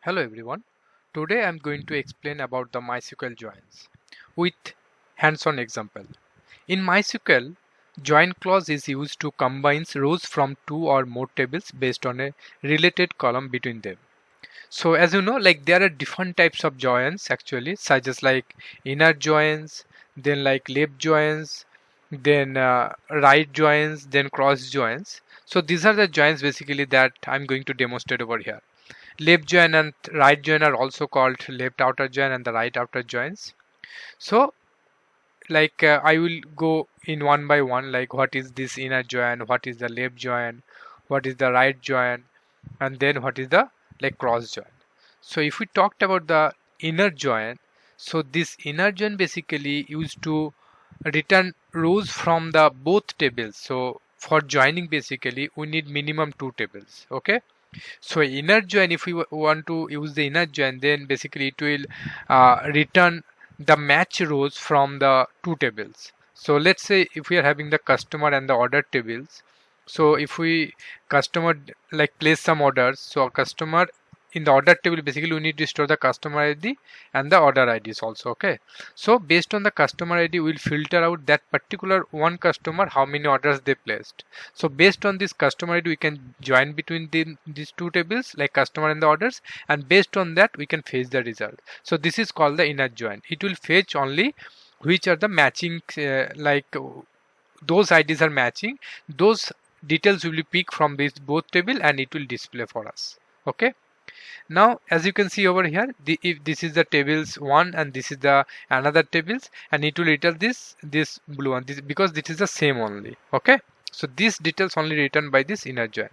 Hello everyone. Today I'm going to explain about the MySQL joins with hands-on example. In MySQL, join clause is used to combine rows from two or more tables based on a related column between them. So as you know, like there are different types of joins actually, such as like inner joins, then like left joins, then right joins, then cross joins. So these are the joins basically that I'm going to demonstrate over here. Left join and right join are also called left outer join and the right outer joins. So I will go in one by one, like what is this inner join, what is the left join, what is the right join, and then what is the cross join. So if we talked about the inner join, so this inner join basically used to return rows from the both tables. So for joining basically we need minimum two tables. Okay, so inner join, if we want to use the inner join, then basically it will return the match rows from the two tables. So let's say if we are having the customer and the order tables, so if we customer place some orders, so our customer in the order table basically we need to store the customer ID and the order IDs also. Okay, so based on the customer ID we'll filter out that particular one customer how many orders they placed. So based on this customer ID we can join between these two tables like customer and the orders, and based on that we can fetch the result. So this is called the inner join. It will fetch only which are the matching those IDs are matching, those details will be picked from this both table and it will display for us. Okay, now as you can see over here, if this is the tables one and this is the another tables, and it will return this blue one, this because this is the same only. Okay, so these details only written by this inner join.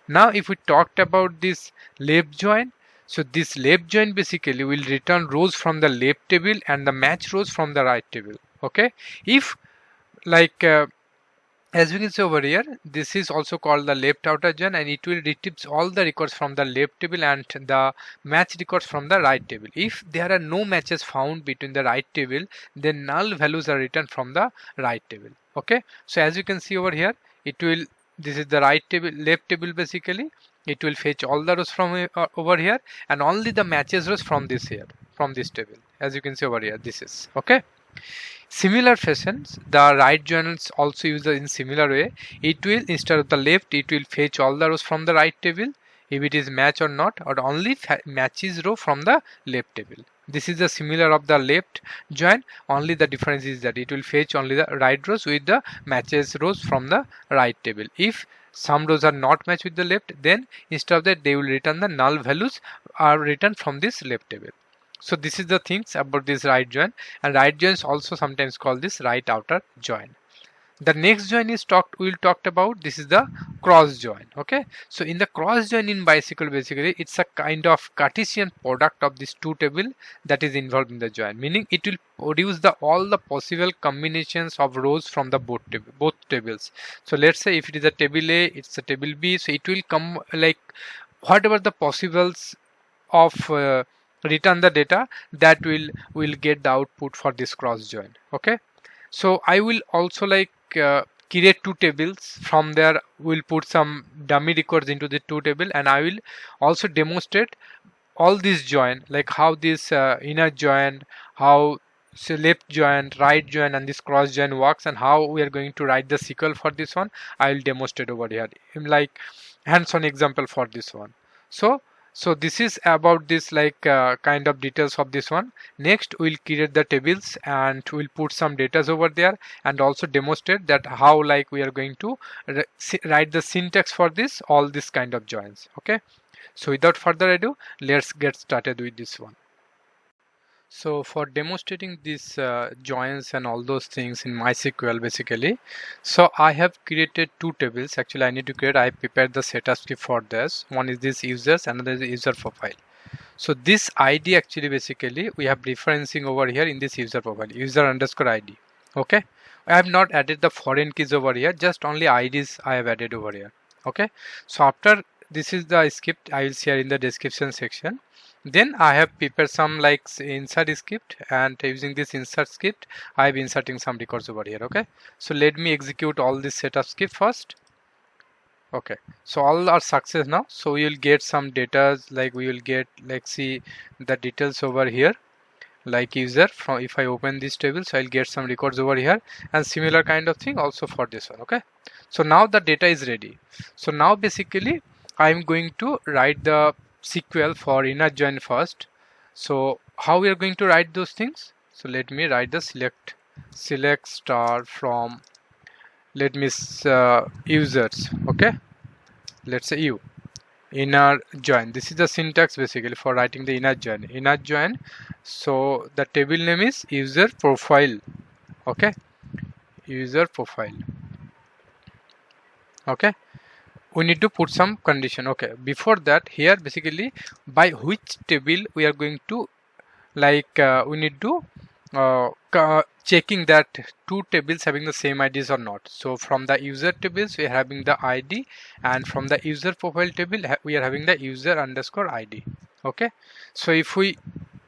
Now if we talked about this left join, so this left join basically will return rows from the left table and the match rows from the right table. Okay, if like as we can see over here, this is also called the left outer join, and it will retrieve all the records from the left table and the match records from the right table. If there are no matches found between the right table, then null values are returned from the right table. Okay, so as you can see over here, it will, this is the right table, left table basically, it will fetch all the rows from over here and only the matches rows from this here, from this table. As you can see over here, this is okay. Similar fashions, the right joins also used in similar way. It will, instead of the left, it will fetch all the rows from the right table if it is match or not, or only matches row from the left table. This is the similar of the left join, only the difference is that it will fetch only the right rows with the matches rows from the right table. If some rows are not matched with the left, then instead of that they will return the null values are written from this left table. So this is the things about this right join, and right join is also sometimes called this right outer join. The next join is we'll talk about, this is the cross join. Okay, so in the cross join in MySQL basically it's a kind of Cartesian product of these two table that is involved in the join, meaning it will produce all the possible combinations of rows from the both tables. So let's say if it is a table A, it's a table B, so it will come like whatever the possibles of return the data, that will get the output for this cross join. Okay, so I will also create two tables. From there we'll put some dummy records into the two table, and I will also demonstrate all these join, like how this inner join, how left join, right join, and this cross join works, and how we are going to write the SQL for this one. I will demonstrate over here in like hands-on example for this one. So this is about this kind of details of this one. Next we'll create the tables and we'll put some data over there, and also demonstrate that how we are going to write the syntax for this all this kind of joins. Okay, so without further ado, let's get started with this one. So for demonstrating these joins and all those things in MySQL basically, so I have created two tables. Actually I need to create, I prepared the setup script for this. One is this users, another is the user profile. So this ID actually basically we have referencing over here in this user profile, user underscore ID. Okay, I have not added the foreign keys over here, just only IDs I have added over here. Okay, so after this is the script I will share in the description section. Then I have prepared some insert script, and using this insert script I have inserting some records over here. Okay, so let me execute all this setup script first. Okay, so all are success now. So we will get some data, like we will get, like, see the details over here, like user from, if I open this table, so I'll get some records over here, and similar kind of thing also for this one. Okay, so now the data is ready. So now basically I'm going to write the SQL for inner join first. So how we are going to write those things? So let me write the select star from, let me users. Okay, let's say u inner join. This is the syntax basically for writing the inner join. So the table name is user profile. Okay, user profile. Okay, we need to put some condition. Okay, before that, here basically by which table we are going to, like, we need to checking that two tables having the same IDs or not. So from the user tables we are having the ID, and from the user profile table we are having the user underscore ID. Okay, so if we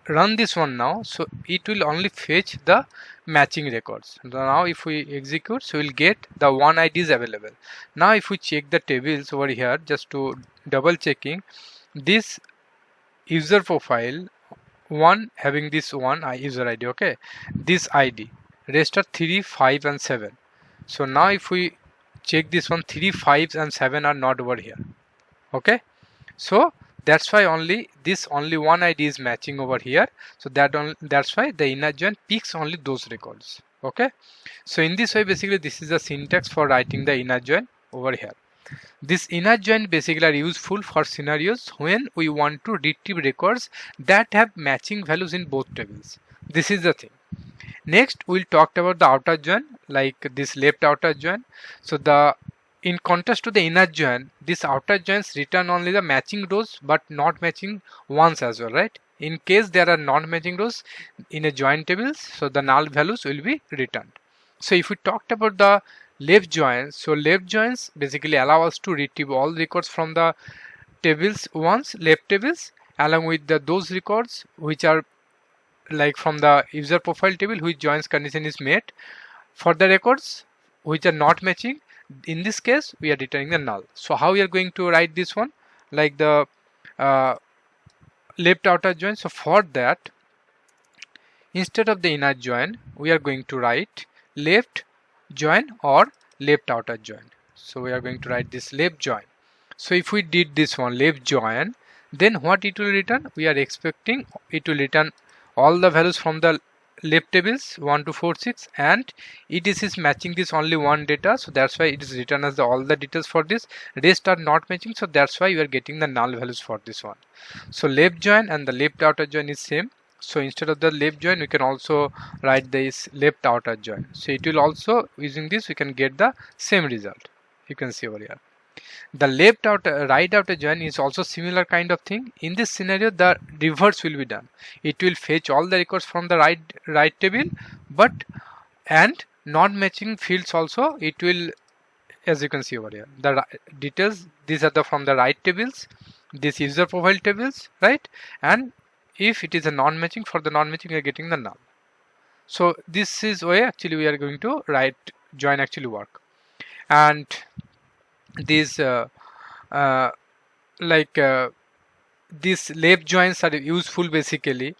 run this one now, so it will only fetch the matching records. Now if we execute, so we'll get the one ID is available. Now if we check the tables over here, just to double checking, this user profile one having this one user ID. Okay, this ID, rest are 3, 5 and 7. So now if we check this one, 3, 5 and 7 are not over here. Okay, so that's why only one ID is matching over here. So that's why the inner join picks only those records. Okay, so in this way basically this is the syntax for writing the inner join over here. This inner join basically are useful for scenarios when we want to retrieve records that have matching values in both tables. This is the thing. Next we'll talk about the outer join, like this left outer join. So the, in contrast to the inner join, this outer joins return only the matching rows but not matching ones as well, right? In case there are non matching rows in a join tables, so the null values will be returned. So if we talked about the left joins, so left joins basically allow us to retrieve all records from the tables ones, left tables, along with those records which are like from the user profile table which joins condition is met. For the records which are not matching, in this case we are returning the null. So how we are going to write this one, like the left outer join? So for that, instead of the inner join, we are going to write left join or left outer join. So we are going to write this left join. So if we did this one left join, then what it will return? We are expecting it will return all the values from the left tables 1 to 4, 6, and it is matching this only one data. So that's why it is written as all the details for this. Rest are not matching, so that's why you are getting the null values for this one. So left join and the left outer join is same. So instead of the left join, we can also write this left outer join. So it will also, using this we can get the same result. You can see over here. The left outer, right outer join is also similar kind of thing. In this scenario, the reverse will be done. It will fetch all the records from the right table, but and non-matching fields also it will, as you can see over here, the details, these are the from the right tables, this user profile tables, right? And if it is a non-matching, for the non-matching we are getting the null. So this is why actually we are going to write join actually work. And these these left joins are useful basically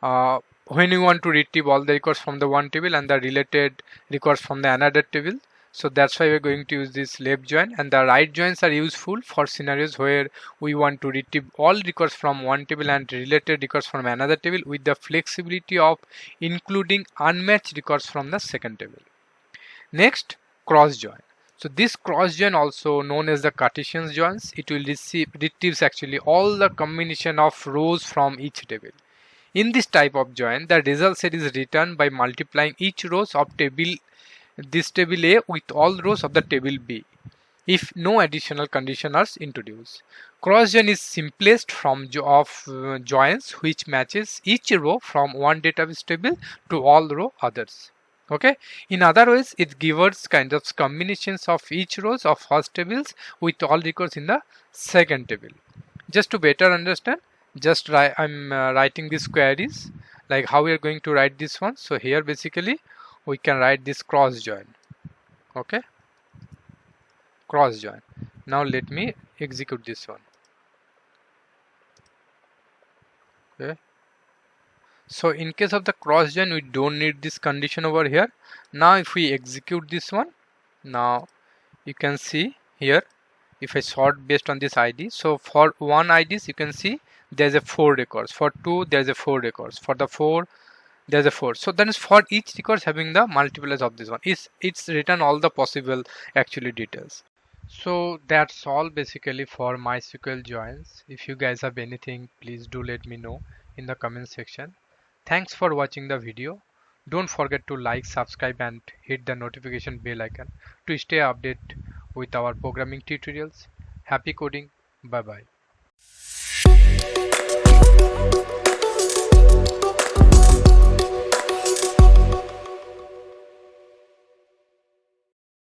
when you want to retrieve all the records from the one table and the related records from the another table. So that's why we're going to use this left join. And the right joins are useful for scenarios where we want to retrieve all records from one table and related records from another table with the flexibility of including unmatched records from the second table. Next, cross join. So this cross join, also known as the Cartesian joins, it will retrieves actually all the combination of rows from each table. In this type of join, the result set is returned by multiplying each rows of this table A with all rows of the table B, if no additional condition are introduced. Cross join is simplest from joins which matches each row from one database table to all row others. Okay, in other ways it gives kind of combinations of each rows of first tables with all records in the second table. Just to better understand, just I'm writing these queries, like how we are going to write this one. So here basically we can write this cross join. Okay, cross join. Now let me execute this one. Okay. So in case of the cross join, we don't need this condition over here. Now if we execute this one, now you can see here, if I sort based on this ID, so for one IDs you can see there's a 4 records, for 2 there's a 4 records, for the 4 there's a 4. So that is for each records having the multipliers of this one. It's written all the possible actually details. So that's all basically for MySQL joins. If you guys have anything, please do let me know in the comment section. Thanks for watching the video. Don't forget to like, subscribe and hit the notification bell icon to stay updated with our programming tutorials. Happy coding. Bye bye.